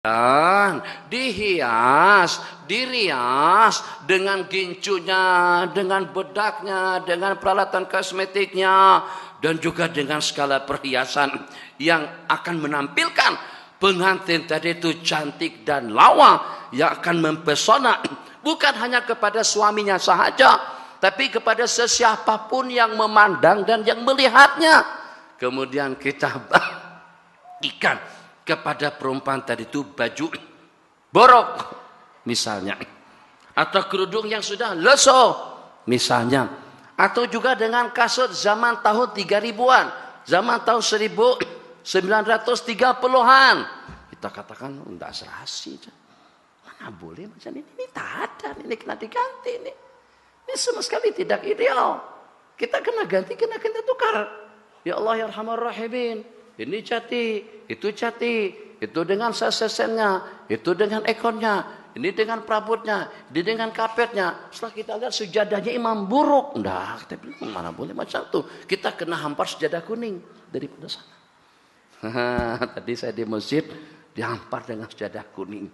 Dan dihias, dirias dengan gincunya, dengan bedaknya, dengan peralatan kosmetiknya, dan juga dengan segala perhiasan yang akan menampilkan pengantin tadi itu cantik dan lawa yang akan mempesona bukan hanya kepada suaminya sahaja, tapi kepada sesiapapun yang memandang dan yang melihatnya. Kemudian kita bagikan kepada perempuan tadi itu baju borok misalnya, atau kerudung yang sudah leso misalnya, atau juga dengan kasut zaman tahun 3000-an, zaman tahun 1930-an. Kita katakan enggak serasi, mana boleh macam ini tak ada, ini kena diganti, ini sama sekali tidak ideal. Kita kena ganti, kena tukar. Ya Allah ya Arhamar Rahimin, ini jati, itu dengan sesennya, itu dengan ekornya, ini dengan perabotnya, ini dengan kapetnya. Setelah kita lihat sejadahnya imam buruk, enggak, kita bilang mana boleh macam itu. Kita kena hampar sejadah kuning daripada sana. Tadi saya di masjid dihampar dengan sejadah kuning.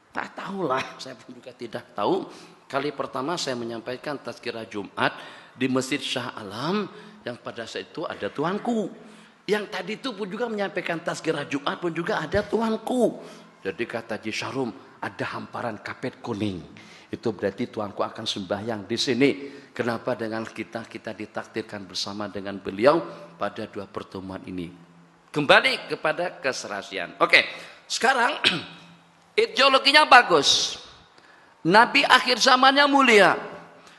Tak tahulah, saya pun juga tidak tahu. Kali pertama saya menyampaikan tazkirah Jumat di Masjid Shah Alam yang pada saat itu ada tuanku. Yang tadi itu pun juga menyampaikan tazkirah Jumat pun juga ada tuanku. Jadi kata Haji Syarum, ada hamparan kapet kuning. Itu berarti tuanku akan sembahyang di sini. Kenapa dengan kita ditakdirkan bersama dengan beliau pada dua pertemuan ini. Kembali kepada keserasian. Oke, sekarang ideologinya bagus. Nabi akhir zamannya mulia.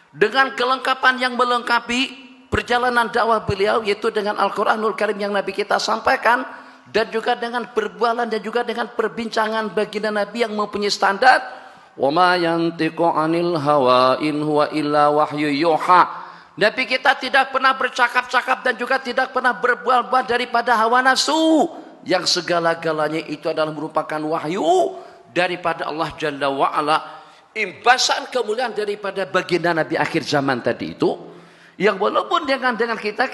Dengan kelengkapan yang melengkapi perjalanan dakwah beliau, yaitu dengan Al-Quranul Karim yang Nabi kita sampaikan, dan juga dengan perbualan dan juga dengan perbincangan baginda Nabi yang mempunyai standar. Wa ma yantiqu 'anil hawa in huwa illa wahyu yuha. Nabi kita tidak pernah bercakap-cakap dan juga tidak pernah berbual-bual daripada hawa nafsu, yang segala-galanya itu adalah merupakan wahyu daripada Allah Jalla wa Ala. Imbasan kemuliaan daripada baginda Nabi akhir zaman tadi itu, yang walaupun dengan kita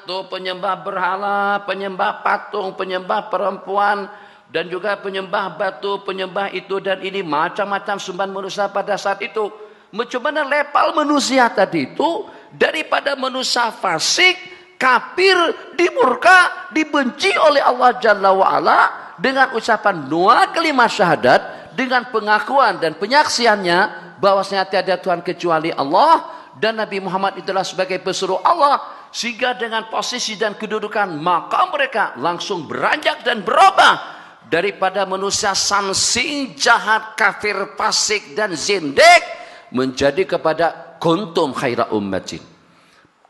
tuh penyembah berhala, penyembah patung, penyembah perempuan, dan juga penyembah batu, penyembah itu dan ini, macam-macam sembahan manusia pada saat itu. Macam mana level manusia tadi itu daripada manusia fasik, kafir, dimurka, dibenci oleh Allah Jalla wa'ala dengan ucapan dua kalimat syahadat, dengan pengakuan dan penyaksiannya bahwasanya tiada Tuhan kecuali Allah dan Nabi Muhammad itulah sebagai pesuruh Allah, sehingga dengan posisi dan kedudukan maka mereka langsung beranjak dan berubah daripada manusia samsing, jahat, kafir, fasik dan zindik menjadi kepada kuntum khaira ummatin.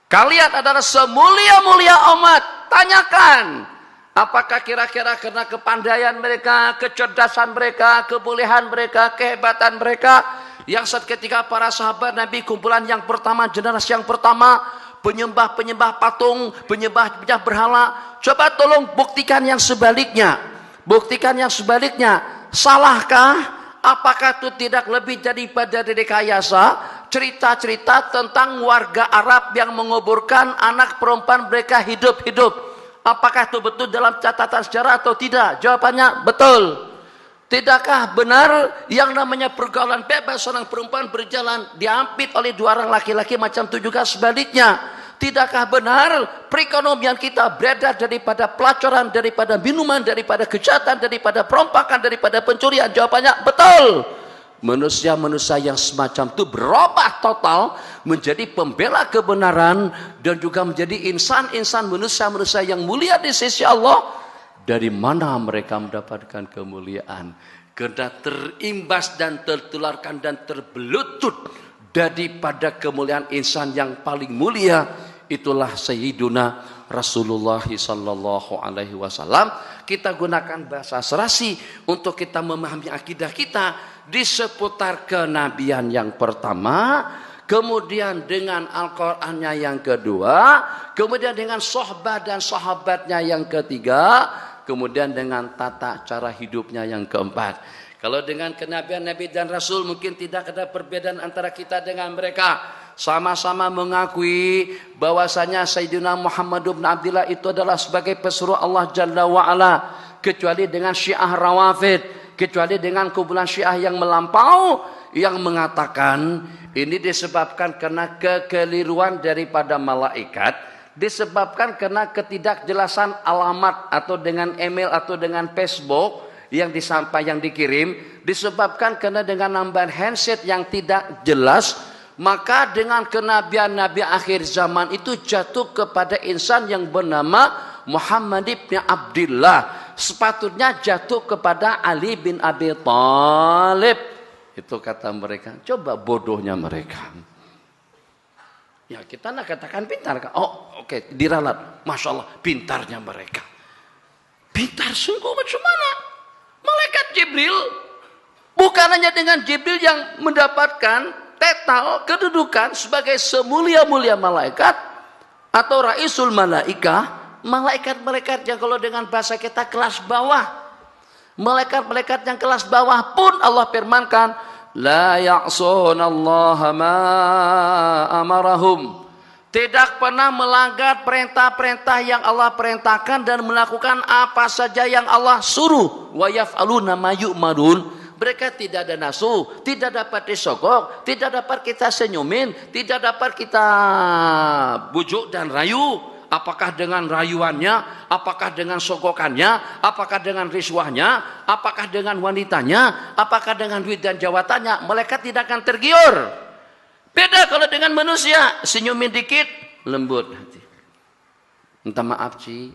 Kalian adalah semulia-mulia umat. Tanyakan, apakah kira-kira karena kepandaian mereka, kecerdasan mereka, kebolehan mereka, kehebatan mereka, yang saat ketika para sahabat Nabi kumpulan yang pertama, generasi yang pertama, penyembah-penyembah patung, penyembah berhala, coba tolong buktikan yang sebaliknya. Buktikan yang sebaliknya. Salahkah? Apakah itu tidak lebih daripada rekayasa? Cerita-cerita tentang warga Arab yang menguburkan anak perempuan mereka hidup-hidup. Apakah itu betul dalam catatan sejarah atau tidak? Jawabannya betul. Tidakkah benar yang namanya pergaulan bebas seorang perempuan berjalan diampit oleh dua orang laki-laki, macam itu juga sebaliknya? Tidakkah benar perekonomian kita beredar daripada pelacuran, daripada minuman, daripada kejahatan, daripada perompakan, daripada pencurian? Jawabannya betul. Manusia-manusia yang semacam itu berubah total menjadi pembela kebenaran dan juga menjadi insan-insan, manusia-manusia yang mulia di sisi Allah. Dari mana mereka mendapatkan kemuliaan? Karena terimbas dan tertularkan dan terbelutut daripada kemuliaan insan yang paling mulia, itulah Sayyiduna Rasulullah sallallahu alaihi wasallam. Kita gunakan bahasa serasi untuk kita memahami akidah kita di seputar kenabian yang pertama, kemudian dengan Al-Qur'annya yang kedua, kemudian dengan sahabat dan sahabatnya yang ketiga, kemudian dengan tata cara hidupnya yang keempat. Kalau dengan kenabian Nabi dan Rasul mungkin tidak ada perbedaan antara kita dengan mereka. Sama-sama mengakui bahwasanya Sayyidina Muhammad bin Abdillah itu adalah sebagai pesuruh Allah Jalla wa'ala. kecuali dengan Syiah Rawafid, kecuali dengan kumpulan Syiah yang melampau yang mengatakan ini disebabkan karena kekeliruan daripada malaikat, disebabkan karena ketidakjelasan alamat atau dengan email atau dengan Facebook yang dikirim, disebabkan karena dengan nambahan handset yang tidak jelas. Maka dengan kenabian Nabi akhir zaman itu jatuh kepada insan yang bernama Muhammad ibn Abdullah. Sepatutnya jatuh kepada Ali bin Abi Thalib. Itu kata mereka. Coba bodohnya mereka. Ya kita nak katakan pintar. Oh oke, diralat. Masya Allah pintarnya mereka. Pintar sungguh macam mana? Malaikat Jibril. Bukan hanya dengan Jibril yang mendapatkan total kedudukan sebagai semulia-mulia malaikat atau raisul malaikah, malaikat-malaikat yang kalau dengan bahasa kita kelas bawah, malaikat-malaikat yang kelas bawah pun Allah firmankan la ya'sunallaha ma amarahum, tidak pernah melanggar perintah-perintah yang Allah perintahkan dan melakukan apa saja yang Allah suruh. Wa yaf'aluna ma yu'marun. Mereka tidak ada nafsu, tidak dapat disogok, tidak dapat kita senyumin, tidak dapat kita bujuk dan rayu. Apakah dengan rayuannya, apakah dengan sogokannya, apakah dengan riswahnya, apakah dengan wanitanya, apakah dengan duit dan jawatannya, mereka tidak akan tergiur. Beda kalau dengan manusia, senyumin dikit, lembut hati. Minta maaf Ci,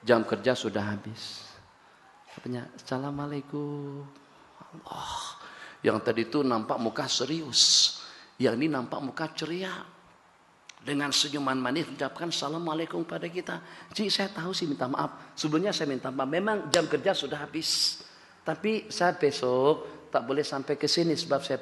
jam kerja sudah habis. Katanya, Assalamualaikum. Allah, yang tadi itu nampak muka serius, yang ini nampak muka ceria. Dengan senyuman manis ucapkan Assalamualaikum pada kita. Cik, saya tahu sih minta maaf. Sebelumnya saya minta maaf, memang jam kerja sudah habis. Tapi saya besok tak boleh sampai ke sini sebab saya